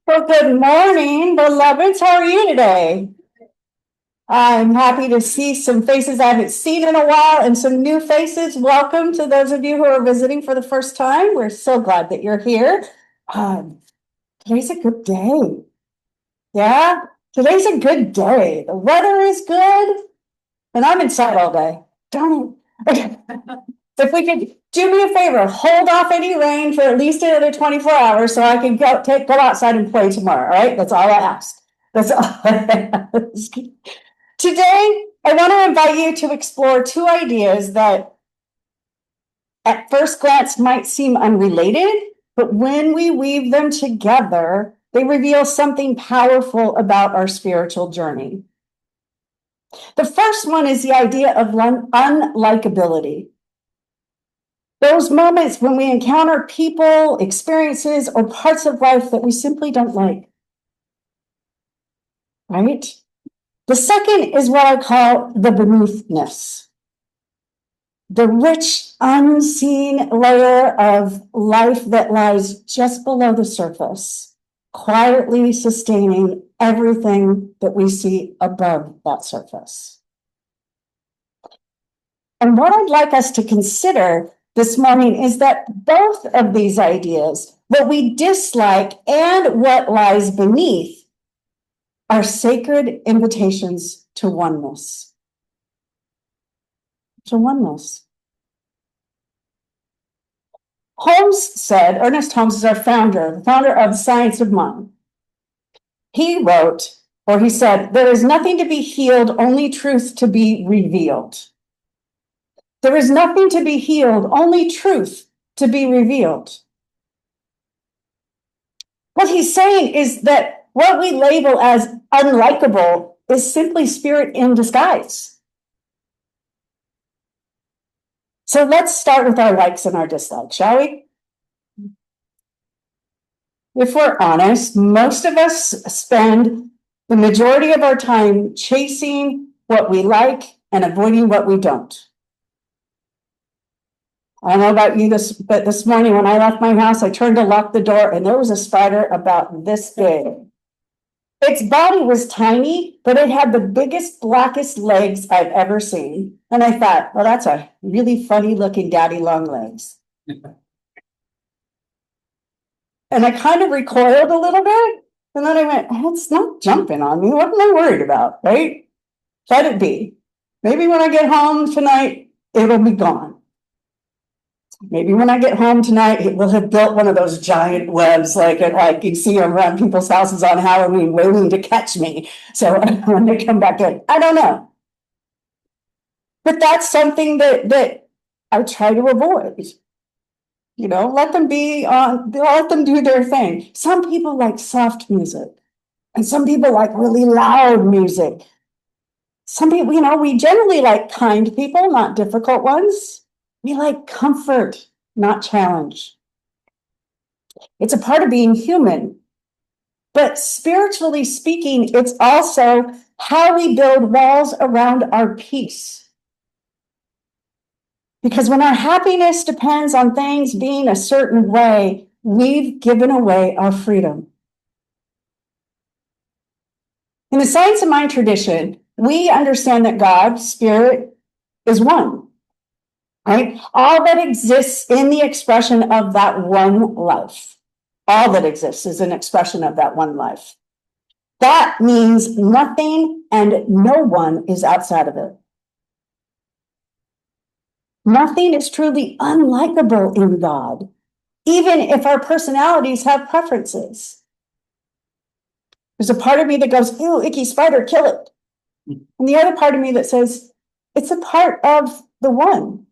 Well, good morning, beloveds. How are you today? I'm happy to see some faces I haven't seen in a while and some new faces. Welcome to those of you who are visiting for the first time. We're so glad that you're here. Today's a good day. Yeah, today's a good day. The weather is good, and I'm inside all day. Darn it. If we could do me a favor, hold off any rain for at least another 24 hours so I can go outside and play tomorrow. All right. That's all I ask. That's all I ask. Today, I want to invite you to explore two ideas that at first glance might seem unrelated, but when we weave them together, they reveal something powerful about our spiritual journey. The first one is the idea of unlikability. Those moments when we encounter people, experiences, or parts of life that we simply don't like. Right? The second is what I call the beneathness. The rich, unseen layer of life that lies just below the surface, quietly sustaining everything that we see above that surface. And what I'd like us to consider this morning is that both of these ideas, what we dislike and what lies beneath, are sacred invitations to oneness. To oneness. Ernest Holmes is our founder, the founder of the Science of Mind. He wrote, or he said, there is nothing to be healed, only truth to be revealed. There is nothing to be healed, only truth to be revealed. What he's saying is that what we label as unlikable is simply spirit in disguise. So let's start with our likes and our dislikes, shall we? If we're honest, most of us spend the majority of our time chasing what we like and avoiding what we don't. I don't know about you, but this morning when I left my house, I turned to lock the door and there was a spider about this big. Its body was tiny, but it had the biggest, blackest legs I've ever seen. And I thought, well, that's a really funny looking daddy long legs. And I kind of recoiled a little bit. And then I went, it's not jumping on me. What am I worried about, right? Let it be. Maybe when I get home tonight, it'll be gone. Maybe when I get home tonight, it will have built one of those giant webs like you see around people's houses on Halloween waiting to catch me. So when they come back in, I don't know. But that's something that I try to avoid. You know, let them do their thing. Some people like soft music, and some people like really loud music. Some people, we generally like kind people, not difficult ones. We like comfort, not challenge. It's a part of being human. But spiritually speaking, it's also how we build walls around our peace. Because when our happiness depends on things being a certain way, we've given away our freedom. In the Science of Mind tradition, we understand that God, Spirit, is one. Right? All that exists in the expression of that one life. All that exists is an expression of that one life. That means nothing and no one is outside of it. Nothing is truly unlikable in God, even if our personalities have preferences. There's a part of me that goes, ew, icky spider, kill it. And the other part of me that says, it's a part of the one.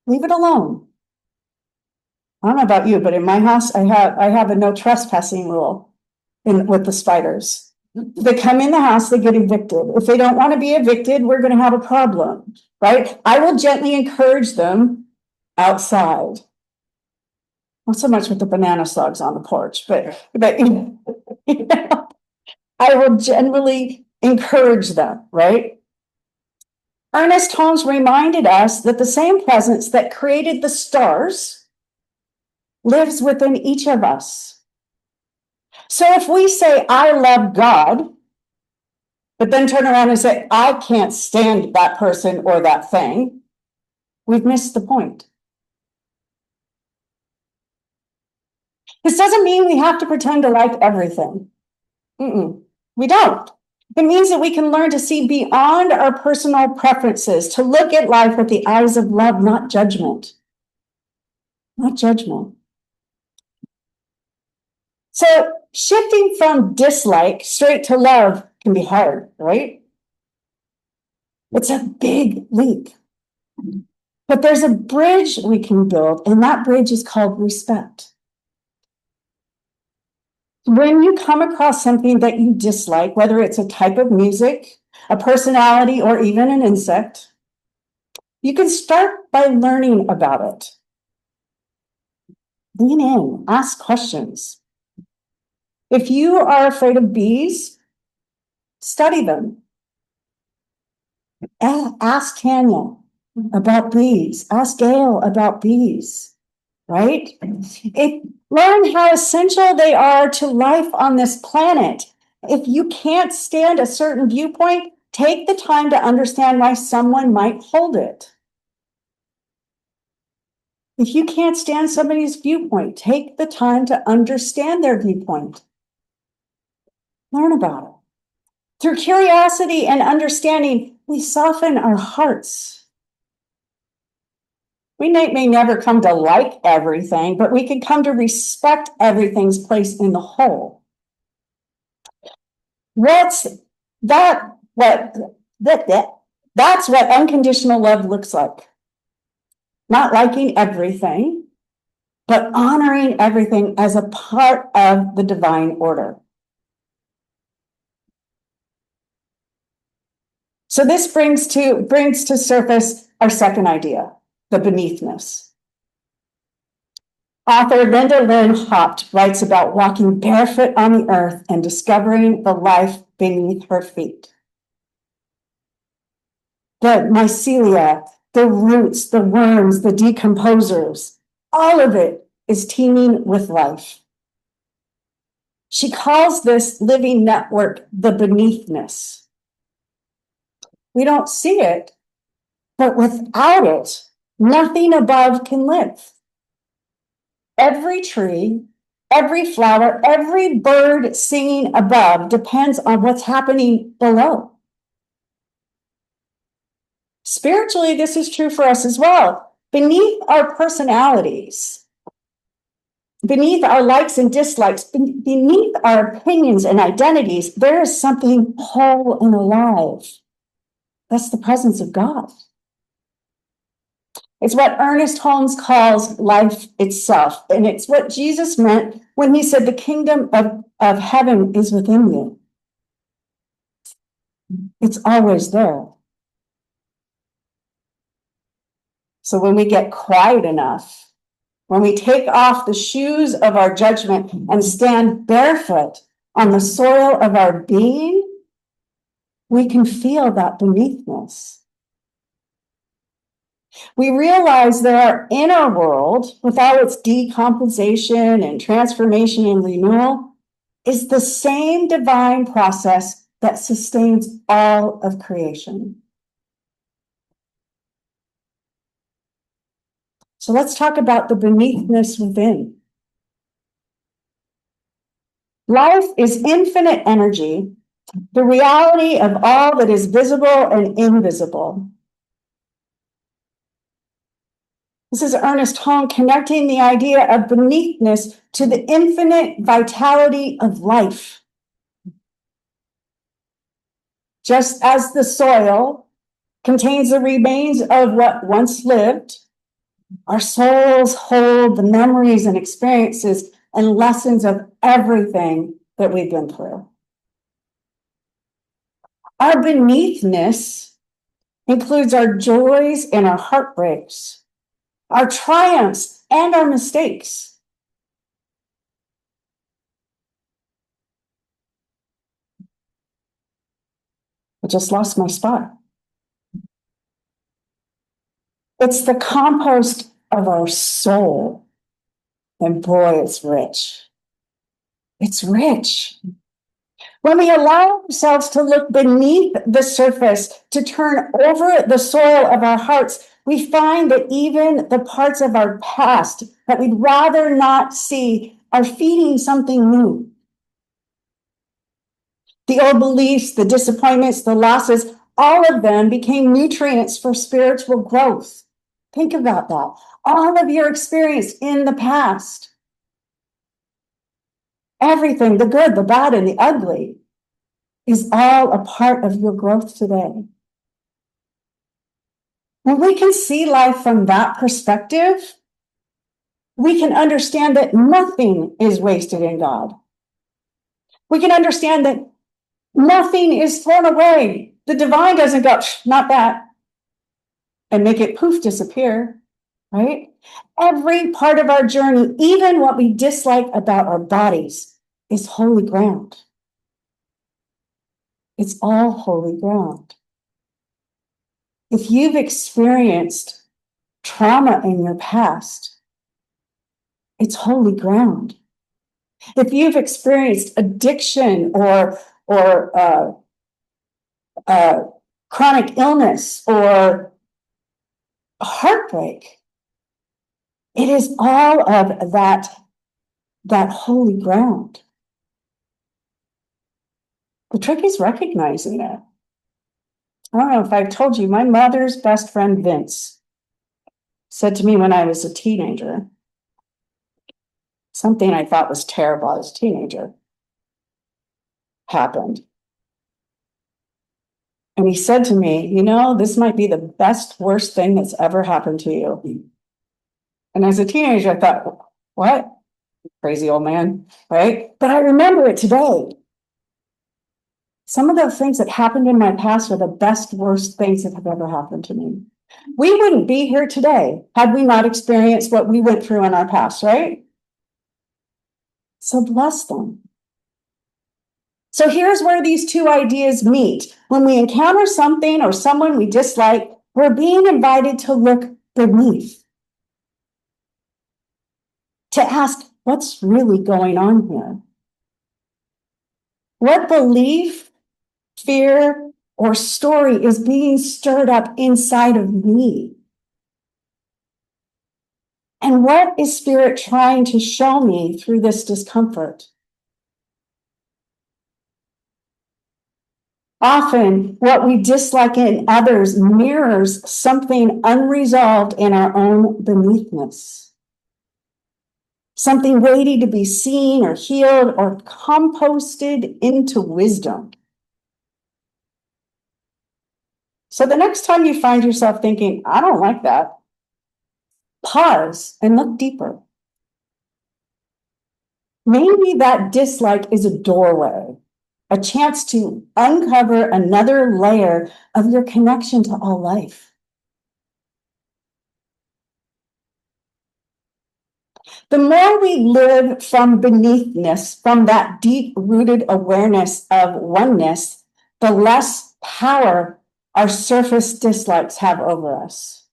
Leave it alone. I don't know about you, but in my house, I have a no trespassing rule with the spiders. They come in the house, they get evicted. If they don't want to be evicted, we're going to have a problem, right? I will gently encourage them outside. Not so much with the banana slugs on the porch, but I will generally encourage them, right? Ernest Holmes reminded us that the same presence that created the stars lives within each of us. So if we say, I love God, but then turn around and say, I can't stand that person or that thing, we've missed the point. This doesn't mean we have to pretend to like everything. We don't. It means that we can learn to see beyond our personal preferences, to look at life with the eyes of love, not judgment. Not judgment. So shifting from dislike straight to love can be hard, right? It's a big leap. But there's a bridge we can build, and that bridge is called respect. When you come across something that you dislike, whether it's a type of music, a personality, or even an insect, you can start by learning about it. Lean in, ask questions. If you are afraid of bees, study them. Ask Tanya about bees. Ask Gail about bees, right? Learn how essential they are to life on this planet. If you can't stand a certain viewpoint, take the time to understand why someone might hold it. If you can't stand somebody's viewpoint, take the time to understand their viewpoint. Learn about it. Through curiosity and understanding, we soften our hearts. We may never come to like everything, but we can come to respect everything's place in the whole. That's what unconditional love looks like. Not liking everything, but honoring everything as a part of the divine order. So this brings to surface our second idea, the beneathness. Author Linda Lynn Hopt writes about walking barefoot on the earth and discovering the life beneath her feet. The mycelia, the roots, the worms, the decomposers, all of it is teeming with life. She calls this living network the beneathness. We don't see it, but without it, nothing above can live. Every tree, every flower, every bird singing above depends on what's happening below. Spiritually, this is true for us as well. Beneath our personalities, beneath our likes and dislikes, beneath our opinions and identities, there is something whole and alive. That's the presence of God. It's what Ernest Holmes calls life itself. And it's what Jesus meant when he said the kingdom of heaven is within you. It's always there. So when we get quiet enough, when we take off the shoes of our judgment and stand barefoot on the soil of our being, we can feel that beneathness. We realize that our inner world, with all its decomposition and transformation and renewal, is the same divine process that sustains all of creation. So let's talk about the beneathness within. Life is infinite energy, the reality of all that is visible and invisible. This is Ernest Holmes connecting the idea of beneathness to the infinite vitality of life. Just as the soil contains the remains of what once lived, our souls hold the memories and experiences and lessons of everything that we've been through. Our beneathness includes our joys and our heartbreaks, our triumphs and our mistakes. I just lost my spot. It's the compost of our soul. And boy, it's rich. It's rich. When we allow ourselves to look beneath the surface, to turn over the soil of our hearts, we find that even the parts of our past that we'd rather not see are feeding something new. The old beliefs, the disappointments, the losses, all of them became nutrients for spiritual growth. Think about that. All of your experience in the past, everything, the good, the bad, and the ugly, is all a part of your growth today. When we can see life from that perspective, we can understand that nothing is wasted in God. We can understand that nothing is thrown away. The divine doesn't go, not that, and make it poof, disappear, right? Every part of our journey, even what we dislike about our bodies, is holy ground. It's all holy ground. If you've experienced trauma in your past, it's holy ground. If you've experienced addiction or chronic illness or heartbreak, it is all of that holy ground. The trick is recognizing it. I don't know if I've told you, my mother's best friend, Vince, said to me when I was a teenager, something I thought was terrible as a teenager happened. And he said to me, you know, this might be the best, worst thing that's ever happened to you. And as a teenager, I thought, what? Crazy old man, right? But I remember it today. Some of the things that happened in my past are the best, worst things that have ever happened to me. We wouldn't be here today had we not experienced what we went through in our past, right? So bless them. So here's where these two ideas meet. When we encounter something or someone we dislike, we're being invited to look beneath, to ask, what's really going on here? What belief, fear, or story is being stirred up inside of me? And what is Spirit trying to show me through this discomfort? Often, what we dislike in others mirrors something unresolved in our own beneathness. Something waiting to be seen or healed or composted into wisdom. So the next time you find yourself thinking, I don't like that, pause and look deeper. Maybe that dislike is a doorway, a chance to uncover another layer of your connection to all life. The more we live from beneathness, from that deep-rooted awareness of oneness, the less power our surface dislikes have over us.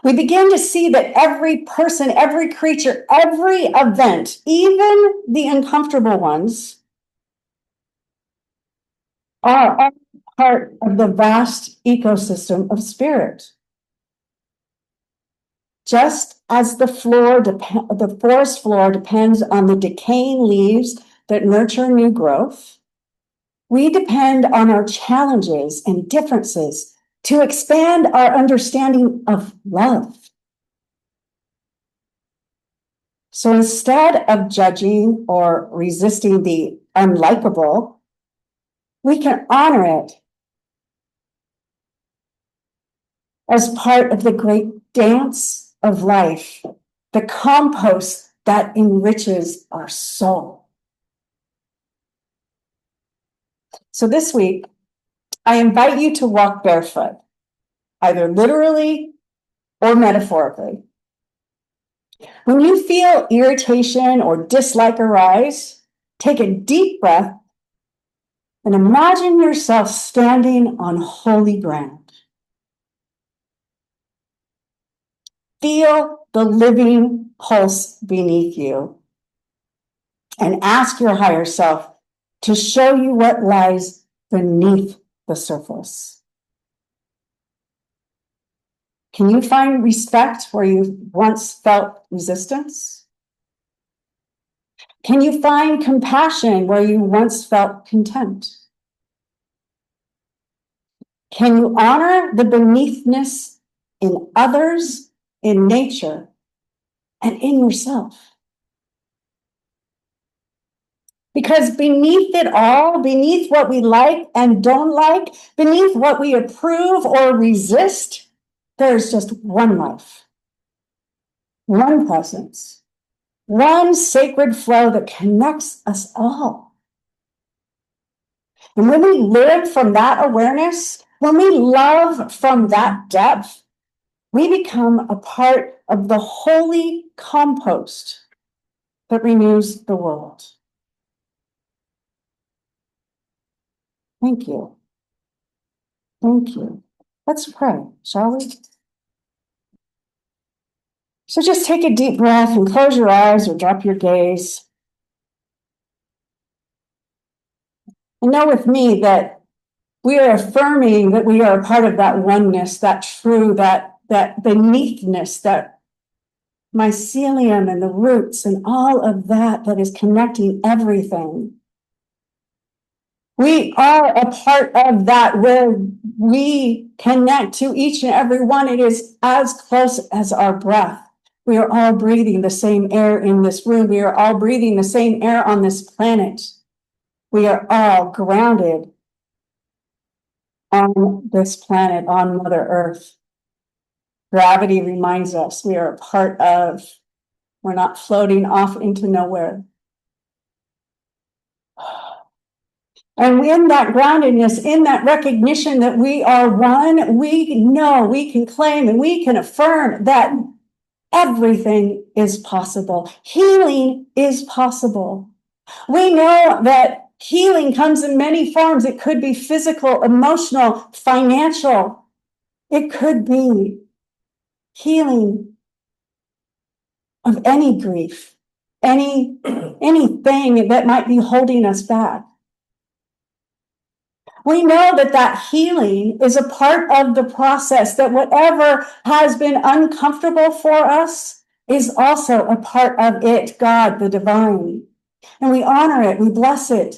We begin to see that every person, every creature, every event, even the uncomfortable ones, are all part of the vast ecosystem of spirit. Just as the forest floor depends on the decaying leaves that nurture new growth, we depend on our challenges and differences to expand our understanding of love. So instead of judging or resisting the unlikable, we can honor it as part of the great dance of life, the compost that enriches our soul. So this week, I invite you to walk barefoot, either literally or metaphorically. When you feel irritation or dislike arise, take a deep breath and imagine yourself standing on holy ground. Feel the living pulse beneath you, and ask your higher self to show you what lies beneath the surface. Can you find respect where you once felt resistance? Can you find compassion where you once felt contempt? Can you honor the beneathness in others, in nature, and in yourself? Because beneath it all, beneath what we like and don't like, beneath what we approve or resist, there's just one life, one presence, one sacred flow that connects us all. And when we live from that awareness, when we love from that depth, we become a part of the holy compost that renews the world. Thank you. Thank you. Let's pray, shall we? So just take a deep breath and close your eyes or drop your gaze. And know with me that we are affirming that we are a part of that oneness, that true, that beneathness, that mycelium and the roots and all of that is connecting everything. We are a part of that where we connect to each and every one. It is as close as our breath. We are all breathing the same air in this room. We are all breathing the same air on this planet. We are all grounded on this planet, on Mother Earth. Gravity reminds us we are a part of, we're not floating off into nowhere. And in that groundedness, in that recognition that we are one, we know, we can claim, and we can affirm that everything is possible. Healing is possible. We know that healing comes in many forms. It could be physical, emotional, financial. It could be healing of any grief, anything that might be holding us back. We know that that healing is a part of the process, that whatever has been uncomfortable for us is also a part of it, God, the divine. And we honor it, we bless it,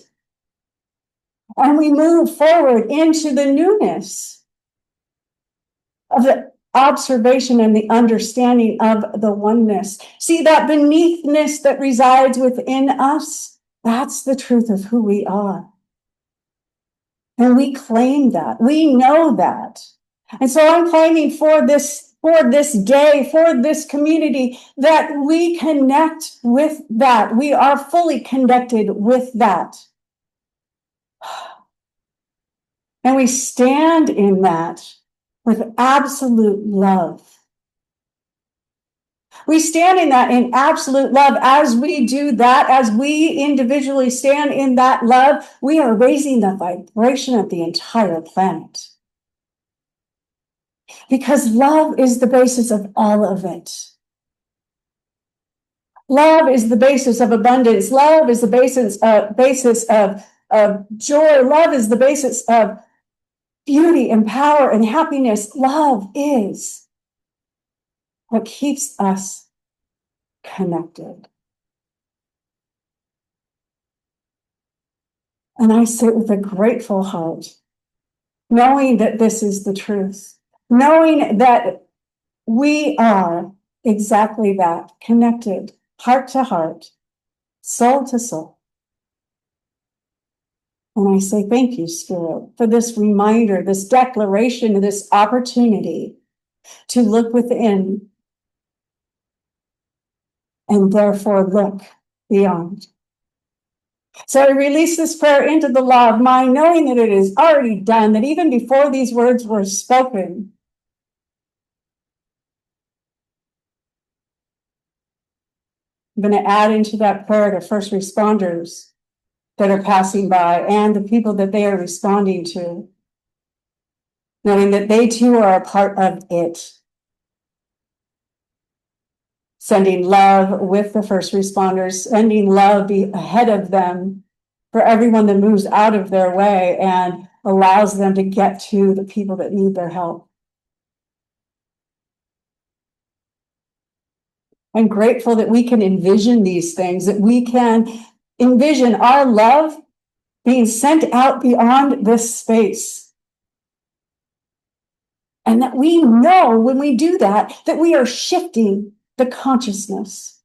and we move forward into the newness of the observation and the understanding of the oneness. See, that beneathness that resides within us, that's the truth of who we are. And we claim that. We know that. And so I'm claiming for this day, for this community, that we connect with that. We are fully connected with that. And we stand in that with absolute love. We stand in that in absolute love. As we do that, as we individually stand in that love, we are raising the vibration of the entire planet. Because love is the basis of all of it. Love is the basis of abundance. Love is the basis of joy. Love is the basis of beauty and power and happiness. Love is what keeps us connected. And I sit with a grateful heart, knowing that this is the truth, knowing that we are exactly that, connected, heart to heart, soul to soul. And I say thank you, Spirit, for this reminder, this declaration, this opportunity to look within and therefore look beyond. So I release this prayer into the law of mind, knowing that it is already done, that even before these words were spoken, I'm going to add into that prayer the first responders that are passing by and the people that they are responding to, knowing that they too are a part of it. sending love with the first responders, sending love ahead of them for everyone that moves out of their way and allows them to get to the people that need their help. I'm grateful that we can envision these things, that we can envision our love being sent out beyond this space. And that we know when we do that, that we are shifting the consciousness.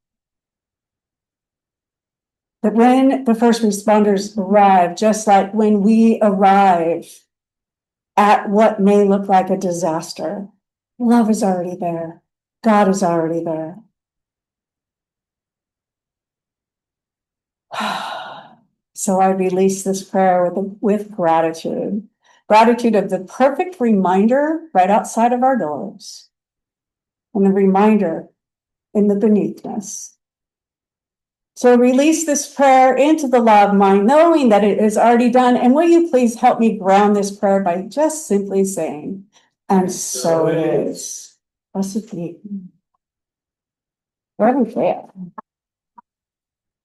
That when the first responders arrive, just like when we arrive at what may look like a disaster, love is already there. God is already there. So I release this prayer with gratitude. Gratitude of the perfect reminder right outside of our doors. And the reminder in the beneathness. So release this prayer into the law of mind, knowing that it is already done. And will you please help me ground this prayer by just simply saying, and so it is. Blessed be. Very fair.